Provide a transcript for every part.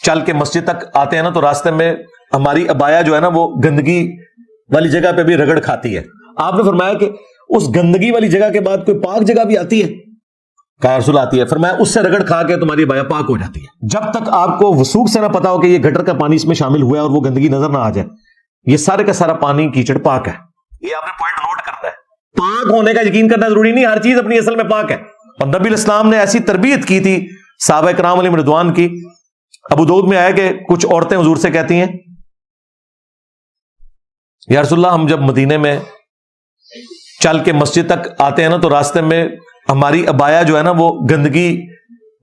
چل کے مسجد تک آتے ہیں نا تو راستے میں ہماری عبایا جو ہے نا وہ گندگی والی جگہ پہ بھی رگڑ کھاتی ہے. آپ نے فرمایا کہ اس گندگی والی جگہ کے بعد کوئی پاک جگہ بھی آتی ہے؟ کہا رسول آتی ہے. فرمایا اس سے رگڑ کھا کے تمہاری عبایا پاک ہو جاتی ہے. جب تک آپ کو وثوق سے نہ پتا ہو کہ یہ گٹر کا پانی اس میں شامل ہوا ہے اور وہ گندگی نظر نہ آ جائے، یہ سارے کا سارا پانی کیچڑ پاک ہے. یہ آپ نے پوائنٹ نوٹ کرنا ہے. پاک ہونے کا یقین کرنا ضروری نہیں، ہر چیز اپنی اصل میں پاک ہے. اور نبی علیہ السلام نے ایسی تربیت کی تھی صحابہ کرام علیہم رضوان کی. ابو داؤد میں آیا کہ کچھ عورتیں حضور سے کہتی ہیں یا رسول اللہ ہم جب مدینے میں چل کے مسجد تک آتے ہیں نا تو راستے میں ہماری عبایا جو ہے نا وہ گندگی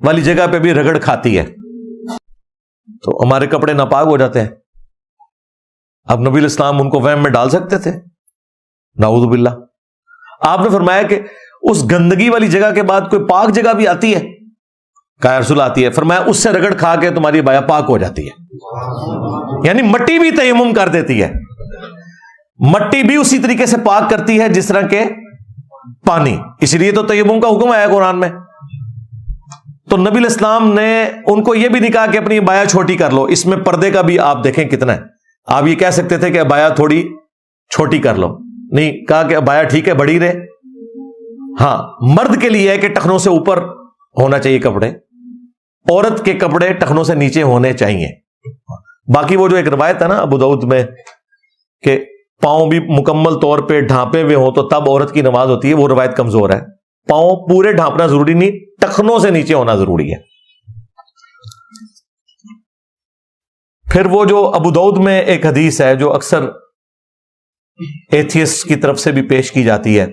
والی جگہ پہ بھی رگڑ کھاتی ہے تو ہمارے کپڑے ناپاک ہو جاتے ہیں. اب نبی علیہ السلام ان کو وہم میں ڈال سکتے تھے؟ نعوذ باللہ. آپ نے فرمایا کہ اس گندگی والی جگہ کے بعد کوئی پاک جگہ بھی آتی ہے؟ کہا رسول آتی ہے. فرمایا اس سے رگڑ کھا کے تمہاری عبایا پاک ہو جاتی ہے. یعنی مٹی بھی تیمم کر دیتی ہے، مٹی بھی اسی طریقے سے پاک کرتی ہے جس طرح کے پانی. اس لیے تو تیمم کا حکم آیا قرآن میں. تو نبی علیہ السلام نے ان کو یہ بھی نہیں کہا کہ اپنی عبایا چھوٹی کر لو. اس میں پردے کا بھی آپ دیکھیں کتنا ہے. آپ یہ کہہ سکتے تھے کہ عبایا تھوڑی چھوٹی کر لو، نہیں کہا کہ عبایا ٹھیک ہے بڑی رہے. ہاں مرد کے لیے ہے کہ ٹخنوں سے اوپر ہونا چاہیے کپڑے، عورت کے کپڑے ٹخنوں سے نیچے ہونے چاہیے. باقی وہ جو ایک روایت ہے نا ابو داؤد میں کہ پاؤں بھی مکمل طور پہ ڈھانپے ہوئے ہوں تو تب عورت کی نماز ہوتی ہے، وہ روایت کمزور ہے. پاؤں پورے ڈھانپنا ضروری نہیں، ٹخنوں سے نیچے ہونا ضروری ہے. پھر وہ جو ابو داؤد میں ایک حدیث ہے جو اکثر ایتھیسٹ کی طرف سے بھی پیش کی جاتی ہے،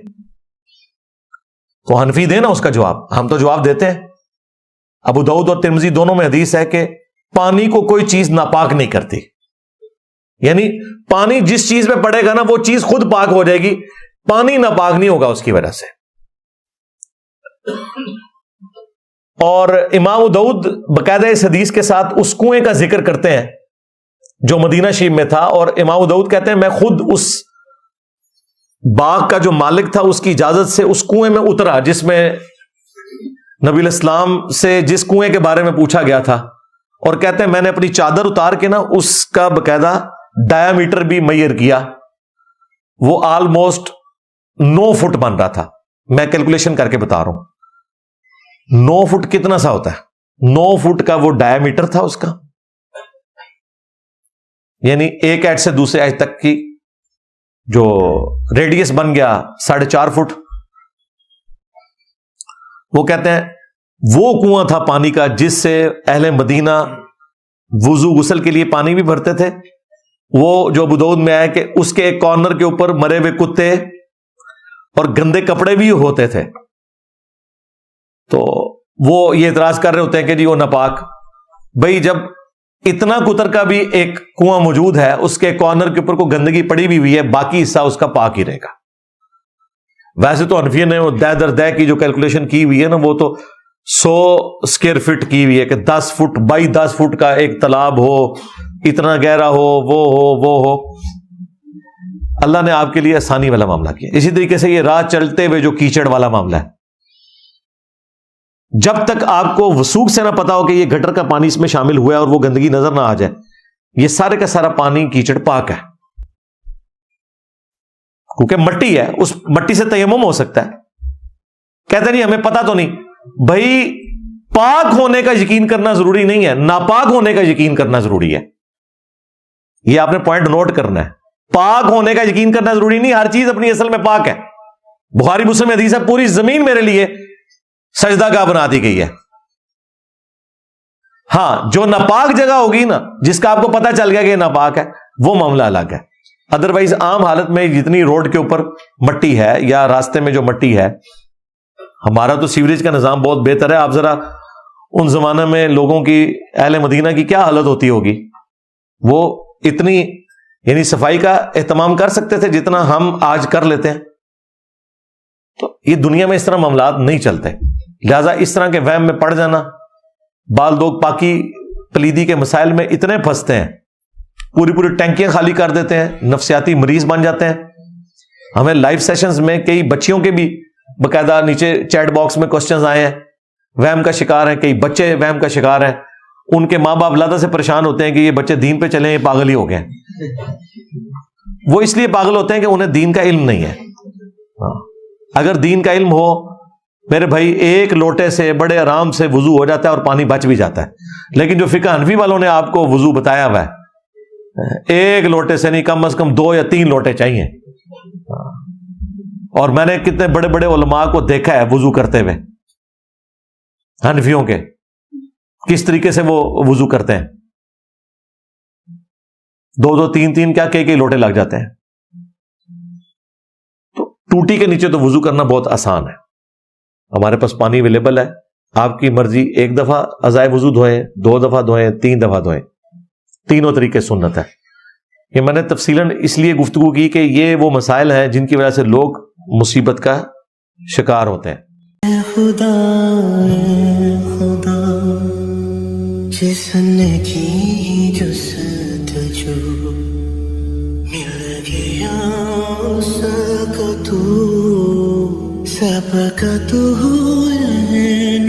تو حنفی دے نا اس کا جواب، ہم تو جواب دیتے ہیں. ابو داؤد اور ترمذی دونوں میں حدیث ہے کہ پانی کو کوئی چیز ناپاک نہیں کرتی. یعنی پانی جس چیز پہ پڑے گا نا وہ چیز خود پاک ہو جائے گی، پانی ناپاک نہیں ہوگا اس کی وجہ سے. اور امام داؤد باقاعدہ اس حدیث کے ساتھ اس کنویں کا ذکر کرتے ہیں جو مدینہ شریف میں تھا. اور امام داؤد کہتے ہیں میں خود اس باغ کا جو مالک تھا اس کی اجازت سے اس کنویں میں اترا جس میں نبی علیہ السلام سے جس کنویں کے بارے میں پوچھا گیا تھا. اور کہتے ہیں میں نے اپنی چادر اتار کے نا اس کا باقاعدہ ڈایا میٹر بھی میئر کیا، وہ آلموسٹ 9 فٹ بن رہا تھا. میں کیلکولیشن کر کے بتا رہا ہوں 9 فٹ کتنا سا ہوتا ہے. 9 فٹ کا وہ ڈایا میٹر تھا اس کا، یعنی ایک ایڈ سے دوسرے ایڈ تک کی جو ریڈیس بن گیا 4.5 فٹ. وہ کہتے ہیں وہ کنواں تھا پانی کا جس سے اہل مدینہ وضو غسل کے لیے پانی بھی بھرتے تھے. وہ جو ابو داؤد میں آیا کہ اس کے ایک کارنر کے اوپر مرے ہوئے کتے اور گندے کپڑے بھی ہوتے تھے. تو وہ یہ اعتراض کر رہے ہوتے ہیں کہ جی وہ ناپاک. بھائی جب اتنا کتر کا بھی ایک کنواں موجود ہے، اس کے کارنر کے اوپر کوئی گندگی پڑی بھی ہوئی ہے، باقی حصہ اس کا پاک ہی رہے گا. ویسے تو حنفیہ نے وہ دے در دے کی جو کیلکولیشن کی ہوئی ہے نا وہ تو 100 اسکوائر فٹ کی ہوئی ہے کہ 10 فٹ بائی 10 فٹ کا ایک تالاب ہو، اتنا گہرا ہو، وہ ہو. اللہ نے آپ کے لیے آسانی والا معاملہ کیا. اسی طریقے سے یہ راہ چلتے ہوئے جو کیچڑ والا معاملہ ہے، جب تک آپ کو وثوق سے نہ پتا ہو کہ یہ گٹر کا پانی اس میں شامل ہوا ہے اور وہ گندگی نظر نہ آ جائے، یہ سارے کا سارا پانی کیچڑ پاک ہے. کیونکہ مٹی ہے، اس مٹی سے تیمم ہو سکتا ہے. کہتے نہیں ہمیں پتا تو نہیں. بھائی پاک ہونے کا یقین کرنا ضروری نہیں ہے، ناپاک ہونے کا یقین کرنا ضروری ہے. یہ آپ نے پوائنٹ نوٹ کرنا ہے. پاک ہونے کا یقین کرنا ضروری نہیں، ہر چیز اپنی اصل میں پاک ہے. بخاری مسلم میں حدیث ہے پوری زمین میرے لیے سجدہ گاہ بنا دی گئی ہے. ہاں جو ناپاک جگہ ہوگی نا جس کا آپ کو پتا چل گیا کہ یہ ناپاک ہے، وہ معاملہ الگ ہے. ادروائز عام حالت میں جتنی روڈ کے اوپر مٹی ہے یا راستے میں جو مٹی ہے، ہمارا تو سیوریج کا نظام بہت بہتر ہے. آپ ذرا ان زمانے میں لوگوں کی اہل مدینہ کی کیا حالت ہوتی ہوگی. وہ اتنی یعنی صفائی کا اہتمام کر سکتے تھے جتنا ہم آج کر لیتے ہیں. تو یہ دنیا میں اس طرح معاملات نہیں چلتے. لہذا اس طرح کے وہم میں پڑ جانا، بعض لوگ پاکی پلیدی کے مسائل میں اتنے پھنستے ہیں، پوری ٹینکیاں خالی کر دیتے ہیں، نفسیاتی مریض بن جاتے ہیں. ہمیں لائیو سیشنز میں کئی بچیوں کے بھی باقاعدہ نیچے چیٹ باکس میں کوسچنز آئے ہیں، وہم کا شکار ہیں، کئی بچے وہم کا شکار ہیں. ان کے ماں باپ لادہ سے پریشان ہوتے ہیں کہ یہ بچے دین پہ چلیں، یہ پاگل ہی ہو گئے ہیں. وہ اس لیے پاگل ہوتے ہیں کہ انہیں دین کا علم نہیں ہے. اگر دین کا علم ہو میرے بھائی، ایک لوٹے سے بڑے آرام سے وضو ہو جاتا ہے اور پانی بچ بھی جاتا ہے. لیکن جو فقہ حنفی والوں نے آپ کو وضو بتایا ہوا ہے، ایک لوٹے سے نہیں، کم از کم 2 یا 3 لوٹے چاہیے. اور میں نے کتنے بڑے بڑے علماء کو دیکھا ہے وضو کرتے ہوئے، حنفیوں کے، کس طریقے سے وہ وضو کرتے ہیں. 2 3 کیا کئی لوٹے لگ جاتے ہیں. تو ٹوٹی کے نیچے تو وضو کرنا بہت آسان ہے. ہمارے پاس پانی اویلیبل ہے، آپ کی مرضی، 1 دفعہ اعضائے وضو دھوئیں، 2 دفعہ دھوئیں، 3 دفعہ دھوئیں، تینوں طریقے سنت ہے. یہ میں نے تفصیلاً اس لیے گفتگو کی کہ یہ وہ مسائل ہیں جن کی وجہ سے لوگ مصیبت کا شکار ہوتے ہیں. اے خدا جس نے کی جستجو مل گیا اس کو تو سب کا تو ہے